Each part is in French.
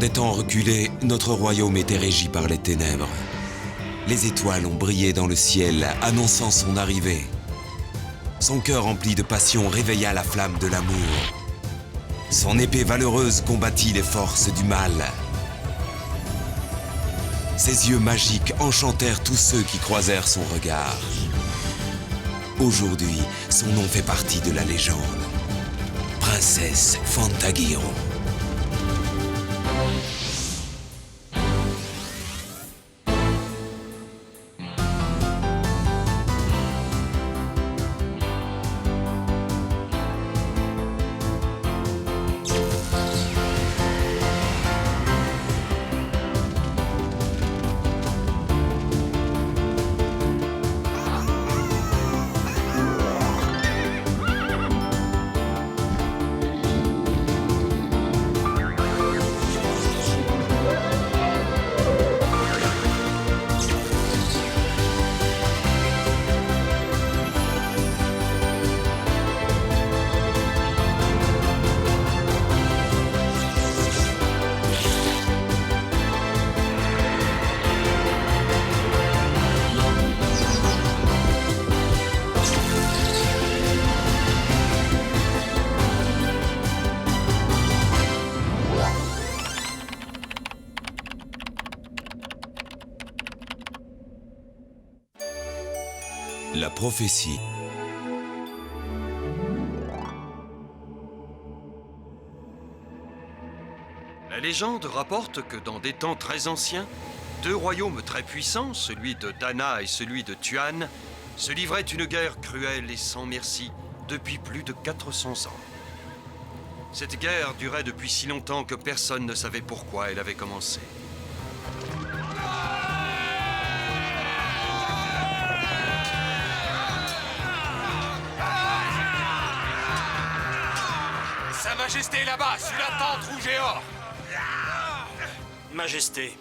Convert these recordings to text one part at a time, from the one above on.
des temps reculés, notre royaume était régi par les ténèbres. Les étoiles ont brillé dans le ciel, annonçant son arrivée. Son cœur empli de passion réveilla la flamme de l'amour. Son épée valeureuse combattit les forces du mal. Ses yeux magiques enchantèrent tous ceux qui croisèrent son regard. Aujourd'hui, son nom fait partie de la légende. Princesse Fantagiro. La prophétie. La légende rapporte que dans des temps très anciens, deux royaumes très puissants, celui de Dana et celui de Tuan, se livraient une guerre cruelle et sans merci depuis plus de 400 ans. Cette guerre durait depuis si longtemps que personne ne savait pourquoi elle avait commencé. Sa Majesté est là-bas, sur la tente rouge et or. Majesté,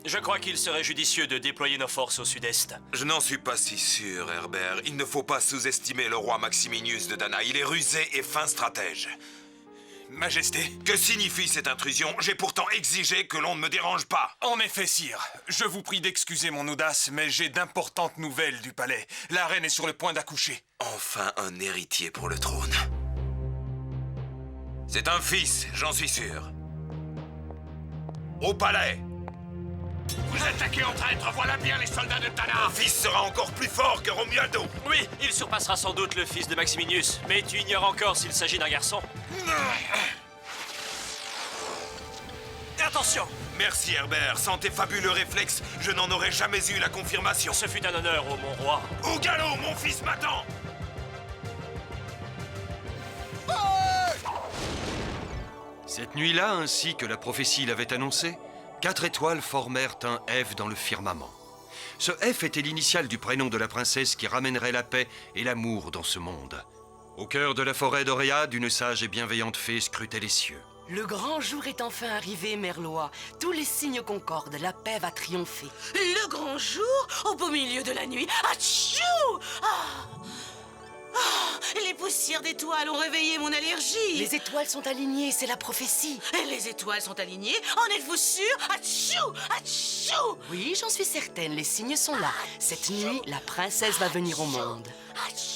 je crois qu'il serait judicieux de déployer nos forces au sud-est. Je n'en suis pas si sûr, Herbert. Il ne faut pas sous-estimer le roi Maximinius de Dana. Il est rusé et fin stratège. Majesté. Que signifie cette intrusion? J'ai pourtant exigé que l'on ne me dérange pas. En effet, sire. Je vous prie d'excuser mon audace, mais j'ai d'importantes nouvelles du palais. La reine est sur le point d'accoucher. Enfin un héritier pour le trône. C'est un fils, j'en suis sûr. Au palais. Vous attaquez en traître, voilà bien les soldats de Dana. Mon fils sera encore plus fort que Romualdo. Oui, il surpassera sans doute le fils de Maximinius, mais tu ignores encore s'il s'agit d'un garçon. Attention! Merci Herbert, sans tes fabuleux réflexes, je n'en aurais jamais eu la confirmation. Ce fut un honneur, ô mon roi. Au galop, mon fils m'attend. Cette nuit-là, ainsi que la prophétie l'avait annoncé, 4 étoiles formèrent un F dans le firmament. Ce F était l'initiale du prénom de la princesse qui ramènerait la paix et l'amour dans ce monde. Au cœur de la forêt d'Oréade, une sage et bienveillante fée scrutait les cieux. Le grand jour est enfin arrivé, Merlois. Tous les signes concordent, la paix va triompher. Le grand jour, au beau milieu de la nuit. Atchou! Les poussières d'étoiles ont réveillé mon allergie. Les étoiles sont alignées, c'est la prophétie. Les étoiles sont alignées. En êtes-vous sûr? Atchou! Atchou! Oui, j'en suis certaine, les signes sont là. Cette nuit, la princesse va venir au monde.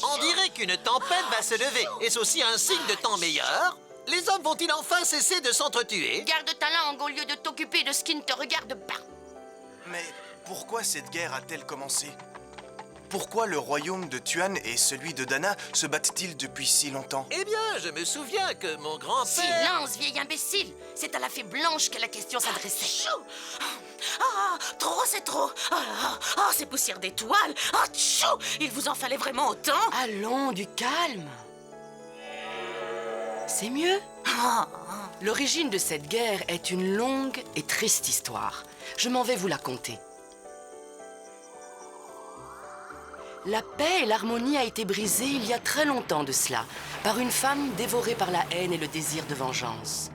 On dirait qu'une tempête va se lever. Est-ce aussi un signe de temps meilleur? Les hommes vont-ils enfin cesser de s'entretuer? Garde ta langue au lieu de t'occuper de ce qui ne te regarde pas. Mais pourquoi cette guerre a-t-elle commencé? Pourquoi le royaume de Tuan et celui de Dana se battent-ils depuis si longtemps? Eh bien, je me souviens que mon grand-père... Silence, vieil imbécile! C'est à la fée blanche que la question s'adressait. Trop, c'est trop. Ces poussières d'étoiles. Atchou! Il vous en fallait vraiment autant? Allons, du calme. C'est mieux? L'origine de cette guerre est une longue et triste histoire. Je m'en vais vous la conter. La paix et l'harmonie a été brisée il y a très longtemps de cela, par une femme dévorée par la haine et le désir de vengeance.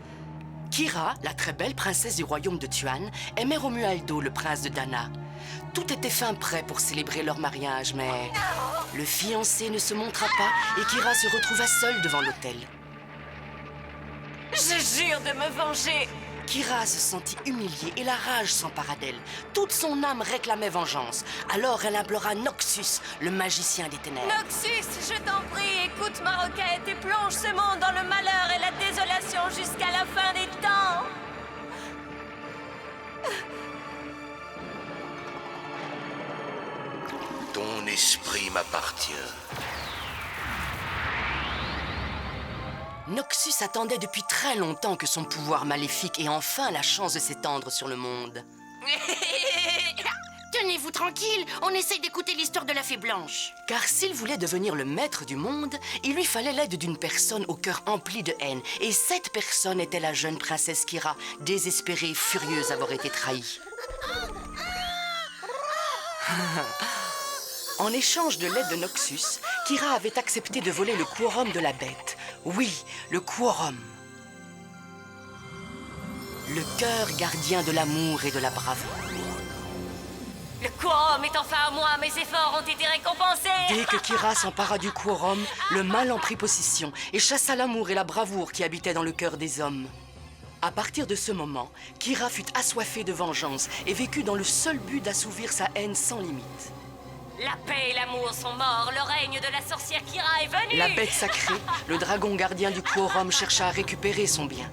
Kira, la très belle princesse du royaume de Tuan, aimait Romualdo, le prince de Dana. Tout était fin prêt pour célébrer leur mariage, mais le fiancé ne se montra pas et Kira se retrouva seule devant l'autel. Je jure de me venger. Kira se sentit humiliée et la rage s'empara d'elle. Toute son âme réclamait vengeance. Alors elle implora Noxus, le magicien des ténèbres. Noxus, je t'en prie, écoute ma requête et plonge ce monde dans le malheur et la désolation jusqu'à la fin des temps. Ton esprit m'appartient. Noxus attendait depuis très longtemps que son pouvoir maléfique ait enfin la chance de s'étendre sur le monde. Tenez-vous tranquille, on essaye d'écouter l'histoire de la fée blanche. Car s'il voulait devenir le maître du monde, il lui fallait l'aide d'une personne au cœur empli de haine. Et cette personne était la jeune princesse Kira, désespérée, furieuse d'avoir été trahie. En échange de l'aide de Noxus, Kira avait accepté de voler le quorum de la bête. Oui, le quorum. Le cœur gardien de l'amour et de la bravoure. Le quorum est enfin à moi, mes efforts ont été récompensés. Dès que Kira s'empara du quorum, le mal en prit possession et chassa l'amour et la bravoure qui habitaient dans le cœur des hommes. À partir de ce moment, Kira fut assoiffée de vengeance et vécut dans le seul but d'assouvir sa haine sans limite. La paix et l'amour sont morts, le règne de la sorcière Kira est venu. La bête sacrée, le dragon gardien du quorum, chercha à récupérer son bien.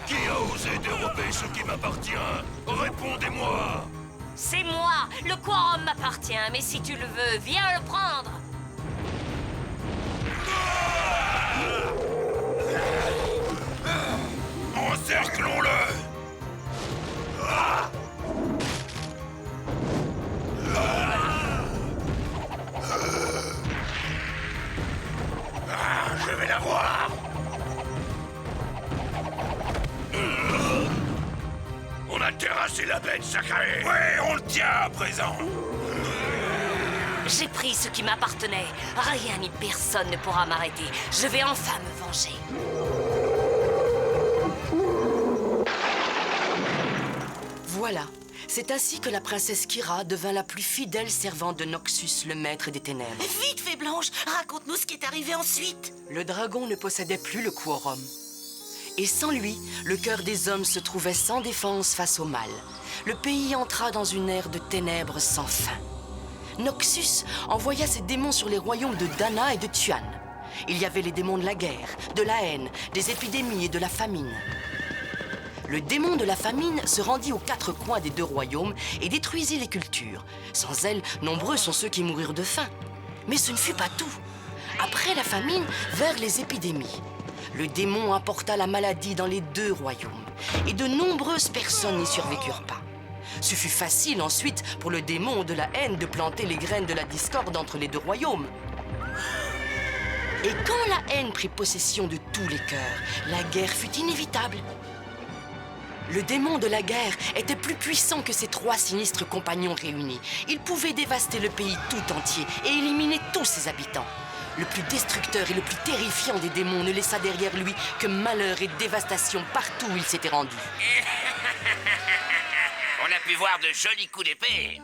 Qui a osé dérober ce qui m'appartient? Répondez-moi! C'est moi, le quorum m'appartient, mais si tu le veux, viens le prendre. Encerclons-le! Je vais l'avoir! On a terrassé la bête sacrée! Ouais, on le tient à présent! J'ai pris ce qui m'appartenait. Rien ni personne ne pourra m'arrêter. Je vais enfin me venger. Voilà, c'est ainsi que la princesse Kira devint la plus fidèle servante de Noxus, le maître des ténèbres. Vite, fée blanche, raconte-nous ce qui est arrivé ensuite. Le dragon ne possédait plus le quorum. Et sans lui, le cœur des hommes se trouvait sans défense face au mal. Le pays entra dans une ère de ténèbres sans fin. Noxus envoya ses démons sur les royaumes de Dana et de Tuan. Il y avait les démons de la guerre, de la haine, des épidémies et de la famine. Le démon de la famine se rendit aux quatre coins des deux royaumes et détruisit les cultures. Sans elle, nombreux sont ceux qui moururent de faim. Mais ce ne fut pas tout. Après la famine, vers les épidémies. Le démon apporta la maladie dans les deux royaumes. Et de nombreuses personnes n'y survécurent pas. Ce fut facile ensuite pour le démon de la haine de planter les graines de la discorde entre les deux royaumes. Et quand la haine prit possession de tous les cœurs, la guerre fut inévitable. Le démon de la guerre était plus puissant que ses trois sinistres compagnons réunis. Il pouvait dévaster le pays tout entier et éliminer tous ses habitants. Le plus destructeur et le plus terrifiant des démons ne laissa derrière lui que malheur et dévastation partout où il s'était rendu. On a pu voir de jolis coups d'épée.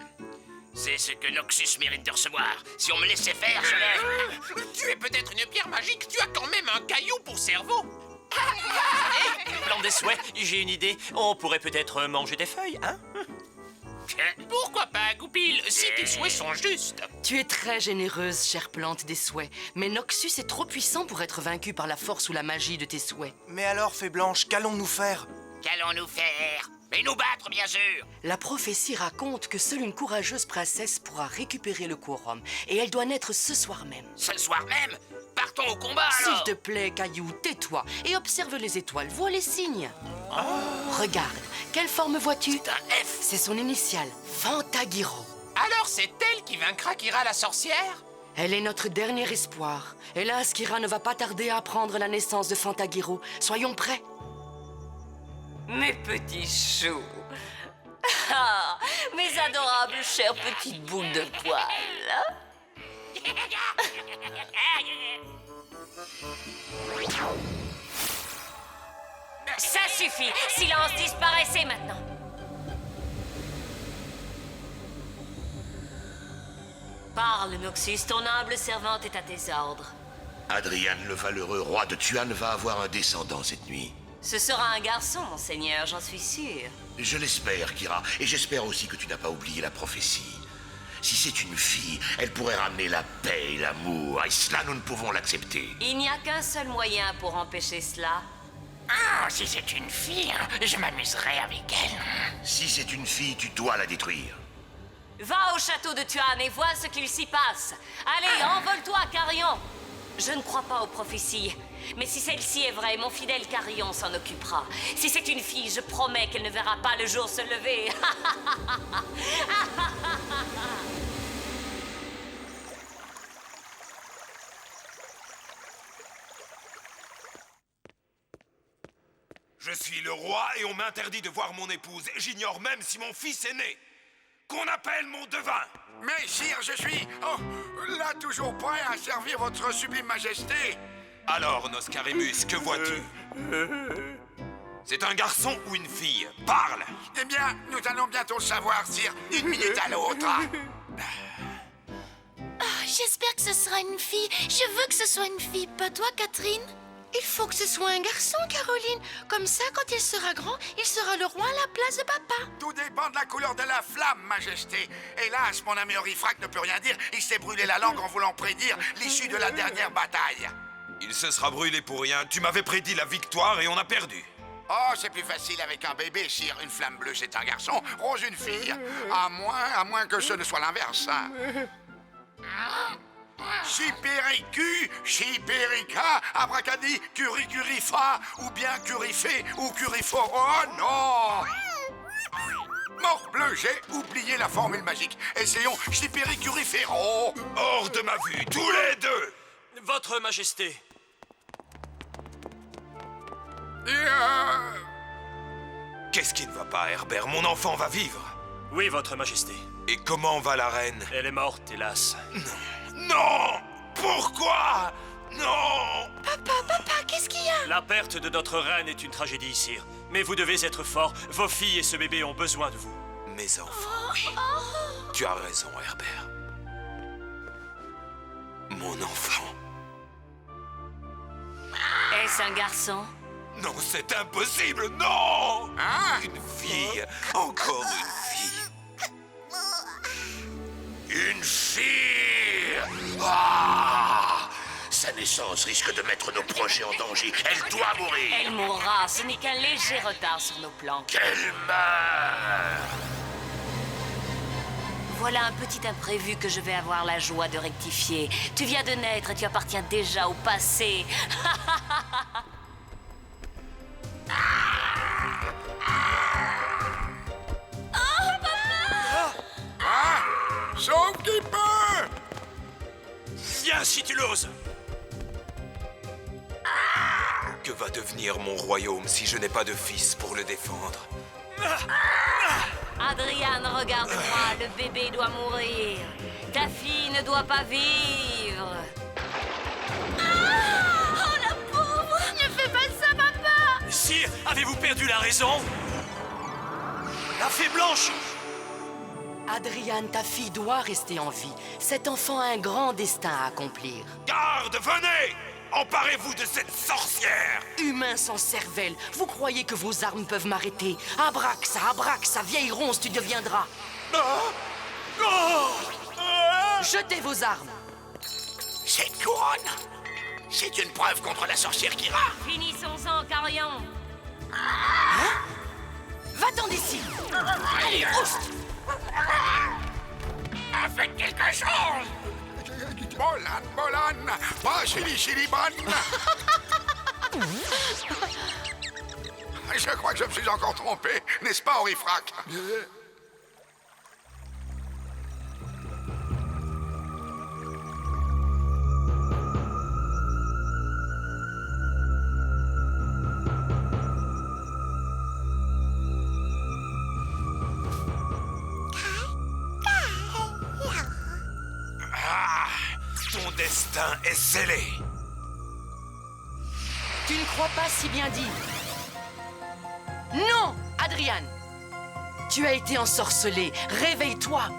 C'est ce que Noxus mérite de recevoir. Si on me laissait faire, je vais... Tu es peut-être une pierre magique, tu as quand même un caillou pour cerveau. Plan des souhaits, j'ai une idée. On pourrait peut-être manger des feuilles, hein? Pourquoi pas, Goupil, si tes souhaits sont justes. Tu es très généreuse, chère plante des souhaits. Mais Noxus est trop puissant pour être vaincu par la force ou la magie de tes souhaits. Mais alors, fée blanche, qu'allons-nous faire? Qu'allons-nous faire? Mais nous battre, bien sûr. La prophétie raconte que seule une courageuse princesse pourra récupérer le quorum. Et elle doit naître ce soir même. Ce soir même? Partons au combat, alors. S'il te plaît, Caillou, tais-toi et observe les étoiles. Vois les signes. Regarde, quelle forme vois-tu? C'est un F. C'est son initiale, Fantagiro. Alors c'est elle qui vaincra Kira la sorcière? Elle est notre dernier espoir. Hélas, Kira ne va pas tarder à apprendre la naissance de Fantagiro. Soyons prêts. Mes petits choux. Ah, mes adorables chères petites boules de poils. Ça suffit. Silence, disparaissez maintenant. Parle, Noxus, ton humble servante est à tes ordres. Adrian, le valeureux roi de Tuan, va avoir un descendant cette nuit. Ce sera un garçon, monseigneur, j'en suis sûre. Je l'espère, Kira, et j'espère aussi que tu n'as pas oublié la prophétie. Si c'est une fille, elle pourrait ramener la paix et l'amour, et cela, nous ne pouvons l'accepter. Il n'y a qu'un seul moyen pour empêcher cela. Ah, si c'est une fille, je m'amuserai avec elle. Si c'est une fille, tu dois la détruire. Va au château de Tuan et vois ce qu'il s'y passe. Allez, envole-toi, Carillon. Je ne crois pas aux prophéties. Mais si celle-ci est vraie, mon fidèle Carillon s'en occupera. Si c'est une fille, je promets qu'elle ne verra pas le jour se lever. Je suis le roi et on m'interdit de voir mon épouse. J'ignore même si mon fils est né. Qu'on appelle mon devin. Mais sire, je suis... là, toujours prêt à servir votre sublime majesté. Alors, Noscarimus, que vois-tu? C'est un garçon ou une fille? Parle! Eh bien, nous allons bientôt le savoir, sire, d'une minute à l'autre. J'espère que ce sera une fille. Je veux que ce soit une fille, pas toi, Catherine? Il faut que ce soit un garçon, Caroline. Comme ça, quand il sera grand, il sera le roi à la place de papa. Tout dépend de la couleur de la flamme, majesté. Hélas, mon ami Orifrac ne peut rien dire. Il s'est brûlé la langue en voulant prédire l'issue de la dernière bataille. Il se sera brûlé pour rien. Tu m'avais prédit la victoire et on a perdu. Oh, c'est plus facile avec un bébé, sire. Une flamme bleue, c'est un garçon. Rose, une fille. À moins que ce ne soit l'inverse. Chipéricu, Chipérica, Abracadi, Curicurifa, ou bien Curifé, ou Curifo. Oh non! Morbleu, j'ai oublié la formule magique. Essayons Chipéricuriféro. Hors de ma vue, tous les deux! Votre Majesté. Qu'est-ce qui ne va pas, Herbert? Mon enfant va vivre. Oui, Votre Majesté. Et comment va la reine? Elle est morte, hélas. Non! Pourquoi? Non! Papa, qu'est-ce qu'il y a? La perte de notre reine est une tragédie, sire. Mais vous devez être fort. Vos filles et ce bébé ont besoin de vous. Mes enfants, oui. Tu as raison, Herbert. Mon enfant. Est-ce un garçon? Non, c'est impossible, non! Une fille, encore une fille. Une fille! Ah! Sa naissance risque de mettre nos projets en danger. Elle doit mourir! Elle mourra, ce n'est qu'un léger retard sur nos plans. Qu'elle meure! Voilà un petit imprévu que je vais avoir la joie de rectifier. Tu viens de naître et tu appartiens déjà au passé. Sauve qui peut! Viens si tu l'oses! Que va devenir mon royaume si je n'ai pas de fils pour le défendre? Adrian, regarde-moi, le bébé doit mourir. Ta fille ne doit pas vivre. Oh, la pauvre! Ne fais pas ça, papa! Sire, avez-vous perdu la raison? La fée blanche! Adriane, ta fille doit rester en vie. Cet enfant a un grand destin à accomplir. Garde, venez! Emparez-vous de cette sorcière! Humain sans cervelle, vous croyez que vos armes peuvent m'arrêter? Abraxa, vieille ronce, tu deviendras. Jetez vos armes. Cette couronne, c'est une preuve contre la sorcière Kira. Finissons-en, Carillon. Va-t'en d'ici. Allez, oust! Faites quelque chose! Bolan, pas chili-chili-bonne! Je crois que je me suis encore trompé, n'est-ce pas, Orifrac? Ton destin est scellé. Tu ne crois pas si bien dit. Non, Adriane. Tu as été ensorcelée. Réveille-toi.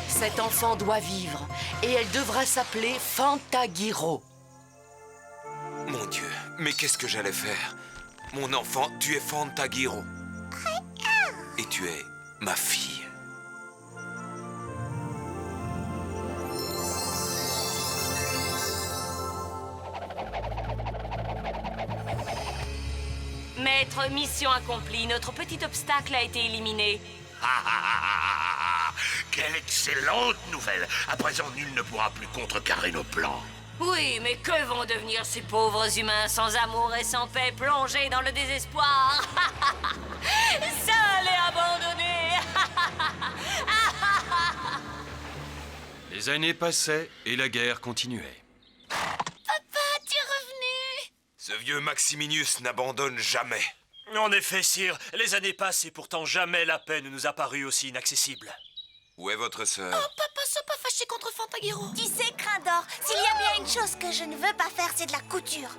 Cet enfant doit vivre et elle devra s'appeler Fantagiro. Mon Dieu, Mais qu'est-ce que j'allais faire? Mon enfant, tu es Fantagiro. Et tu es ma fille. Maître, mission accomplie. Notre petit obstacle a été éliminé. Quelle excellente nouvelle! À présent, nul ne pourra plus contrecarrer nos plans. Oui, mais que vont devenir ces pauvres humains sans amour et sans paix, plongés dans le désespoir? Seuls et abandonnés. Les années passaient et la guerre continuait. Papa, tu es revenu? Ce vieux Maximinius n'abandonne jamais. En effet, sire, les années passent et pourtant jamais la paix ne nous a paru aussi inaccessible. Où est votre sœur? Oh, papa, sois pas fâché contre Fantagiro. Tu sais, Crindor, s'il y a bien une chose que je ne veux pas faire, c'est de la couture.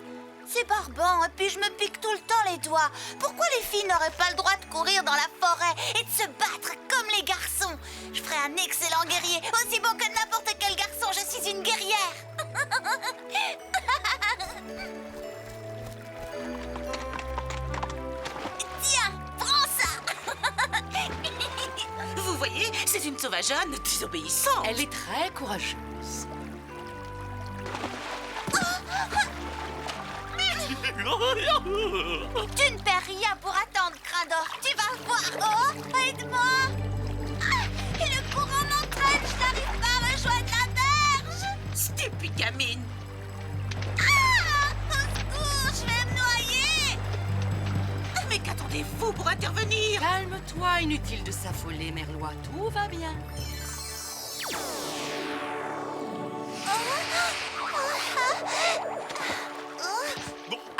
C'est barbant, et puis je me pique tout le temps les doigts. Pourquoi les filles n'auraient pas le droit de courir dans la forêt et de se battre comme les garçons? Je ferais un excellent guerrier, aussi bon que n'importe quel garçon, je suis une guerrière. Tiens, prends ça. Vous voyez, c'est une sauvageonne désobéissante. Elle est très courageuse. Tu ne perds rien pour attendre, Crindor. Tu vas voir. Oh, aide-moi. Et le courant m'entraîne, je n'arrive pas à rejoindre la berge. Stupide gamine. Au secours, je vais me noyer. Mais qu'attendez-vous pour intervenir? Calme-toi, inutile de s'affoler, Merlois. Tout va bien.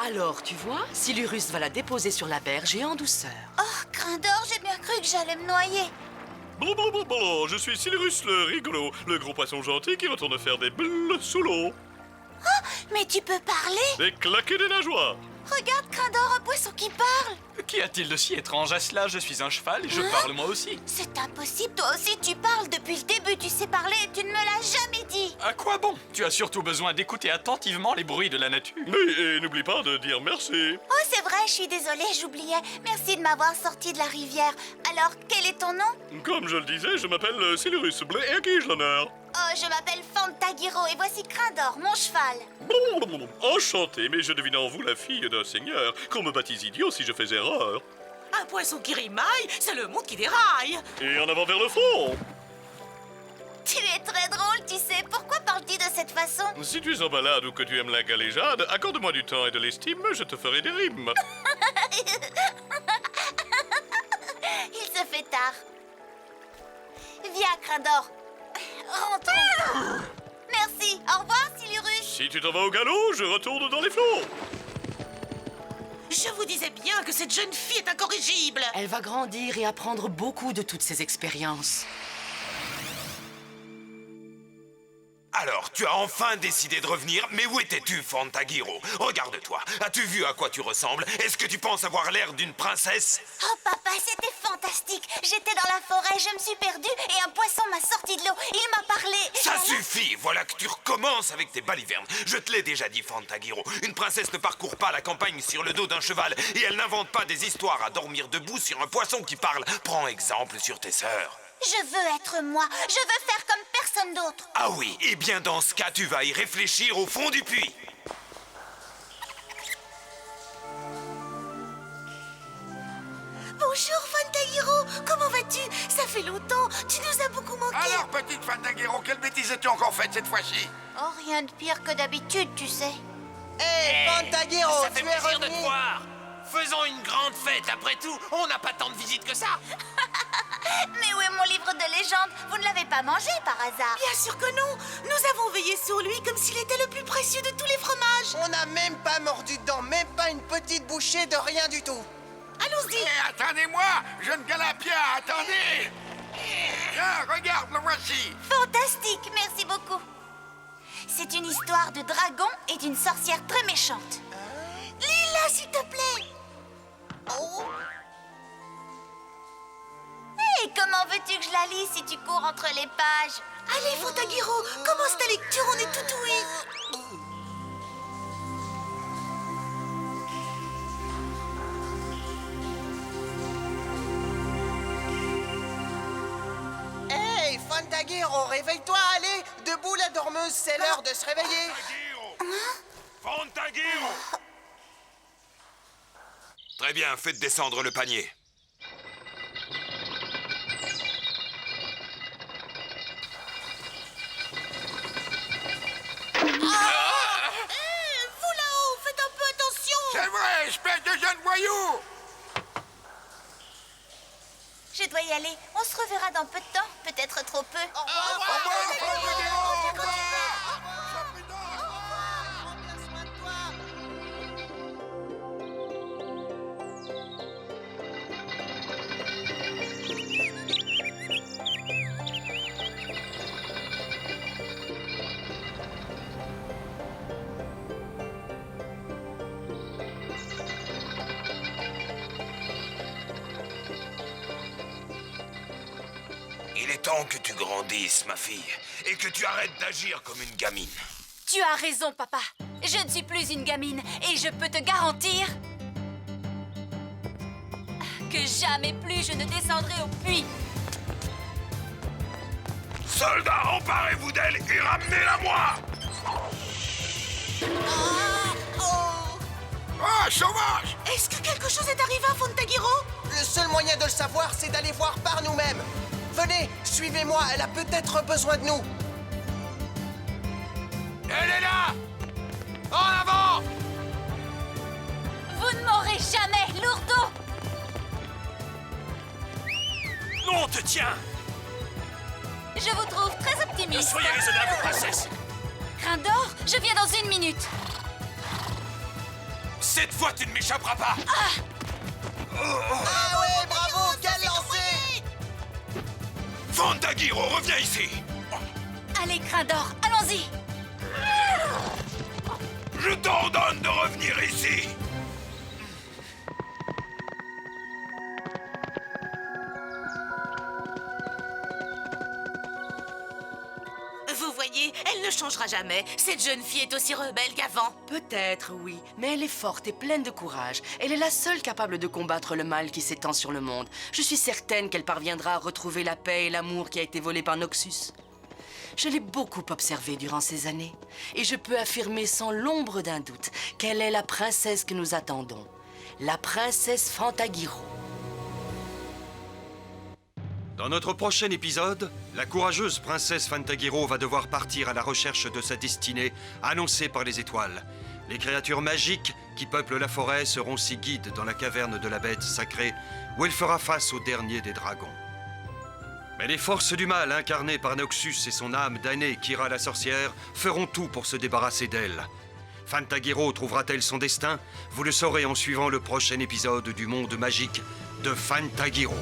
Alors, tu vois, Silurus va la déposer sur la berge et en douceur. Oh, Crindor, j'ai bien cru que j'allais me noyer. Bon, je suis Silurus le rigolo, le gros poisson gentil qui retourne faire des bulles sous l'eau. Oh, mais tu peux parler? Et claquer des nageoires. Regarde, Crindor, un poisson qui parle. Qu'y a-t-il de si étrange à cela? Je suis un cheval et je parle moi aussi. C'est impossible, toi aussi tu parles depuis le début, tu sais parler et tu ne me l'as jamais dit. À quoi bon? Tu as surtout besoin d'écouter attentivement les bruits de la nature. Oui, et n'oublie pas de dire merci. Oh, c'est vrai, je suis désolée, j'oubliais. Merci de m'avoir sorti de la rivière. Alors, quel est ton nom? Comme je le disais, je m'appelle Silurus Blé et à qui ai-je l'honneur? Oh, je m'appelle Fantagiro et voici Crindor, mon cheval. Enchanté, mais je devine en vous la fille d'un seigneur. Qu'on me baptise idiot si je fais erreur. Un poisson qui rimaille, c'est le monde qui déraille. Et en avant vers le fond. Tu es très drôle, tu sais. Pourquoi parles-tu de cette façon? Si tu es en balade ou que tu aimes la galéjade, accorde-moi du temps et de l'estime, je te ferai des rimes. Il se fait tard. Viens, Crindor. Rentrons. Merci. Au revoir, Silurus. Si tu t'en vas au galop, je retourne dans les flots. Je vous disais bien que cette jeune fille est incorrigible. Elle va grandir et apprendre beaucoup de toutes ces expériences. Alors, tu as enfin décidé de revenir, mais où étais-tu, Fantagiro? Regarde-toi, as-tu vu à quoi tu ressembles? Est-ce que tu penses avoir l'air d'une princesse? Oh, papa, c'était fantastique. J'étais dans la forêt, je me suis perdue et un poisson m'a sorti de l'eau. Il m'a parlé. Ça suffit, voilà que tu recommences avec tes balivernes. Je te l'ai déjà dit, Fantagiro. Une princesse ne parcourt pas la campagne sur le dos d'un cheval et elle n'invente pas des histoires à dormir debout sur un poisson qui parle. Prends exemple sur tes sœurs. Je veux être moi. Je veux faire comme personne d'autre. Ah oui, et bien dans ce cas, tu vas y réfléchir au fond du puits. Bonjour, Fantagiro. Comment vas-tu? Ça fait longtemps. Tu nous as beaucoup manqué. Alors, petite Fantagiro, quelle bêtise as-tu encore faite cette fois-ci? Oh, rien de pire que d'habitude, tu sais. Hé, Fantagiro, Ça fait tu es plaisir de revenu. te voir. Faisons une grande fête, après tout. On n'a pas tant de visites que ça. Mais où est mon livre de légende? Vous ne l'avez pas mangé par hasard? Bien sûr que non. Nous avons veillé sur lui comme s'il était le plus précieux de tous les fromages. On n'a même pas mordu dedans, même pas une petite bouchée de rien du tout. Allons-y. Attendez-moi, jeune galapien, attendez. Tiens, regarde, le voici. Fantastique, merci beaucoup. C'est une histoire de dragon et d'une sorcière très méchante. Lis-la, s'il te plaît. Oh. Et comment veux-tu que je la lise si tu cours entre les pages? Allez, Fantagiro, commence ta lecture, on est tout ouïe. Fantagiro, réveille-toi, allez! Debout la dormeuse, c'est l'heure de se réveiller! Fantagiro! Très bien, faites descendre le panier. Vous là-haut, faites un peu attention! C'est vrai, espèce de jeune voyou! Je dois y aller. On se reverra dans peu de temps. Peut-être trop peu. Au Il est temps que tu grandisses, ma fille, et que tu arrêtes d'agir comme une gamine. Tu as raison, papa. Je ne suis plus une gamine et je peux te garantir que jamais plus je ne descendrai au puits. Soldats, emparez-vous d'elle et ramenez-la moi! Ah, sauvage! Est-ce que quelque chose est arrivé à Fantagiro? Le seul moyen de le savoir, c'est d'aller voir par nous-mêmes. Venez, suivez-moi, elle a peut-être besoin de nous. Elle est là! En avant! Vous ne m'aurez jamais, lourdeau! Non, on te tient! Je vous trouve très optimiste. Soyez raisonnable, princesse! Grain d'or, je viens dans 1 minute. Cette fois, tu ne m'échapperas pas! Ah ouais, bravo, quel lancer! Fantagiro, reviens ici! Allez, Grain d'or, allons-y! Je t'ordonne de revenir ici! Vous voyez, elle ne changera jamais. Cette jeune fille est aussi rebelle qu'avant. Peut-être, oui, mais elle est forte et pleine de courage. Elle est la seule capable de combattre le mal qui s'étend sur le monde. Je suis certaine qu'elle parviendra à retrouver la paix et l'amour qui a été volé par Noxus. Je l'ai beaucoup observée durant ces années, et je peux affirmer sans l'ombre d'un doute qu'elle est la princesse que nous attendons. La princesse Fantagiro. Dans notre prochain épisode, la courageuse princesse Fantagiro va devoir partir à la recherche de sa destinée annoncée par les étoiles. Les créatures magiques qui peuplent la forêt seront ses guides dans la caverne de la bête sacrée où elle fera face au dernier des dragons. Mais les forces du mal incarnées par Noxus et son âme damnée Kira la sorcière feront tout pour se débarrasser d'elle. Fantagiro trouvera-t-elle son destin? Vous le saurez en suivant le prochain épisode du monde magique de Fantagiro.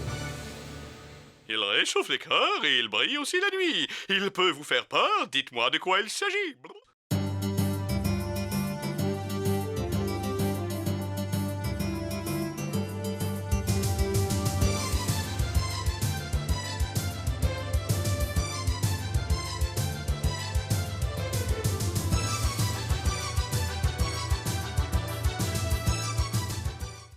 Il réchauffe les corps et il brille aussi la nuit. Il peut vous faire peur, dites-moi de quoi il s'agit.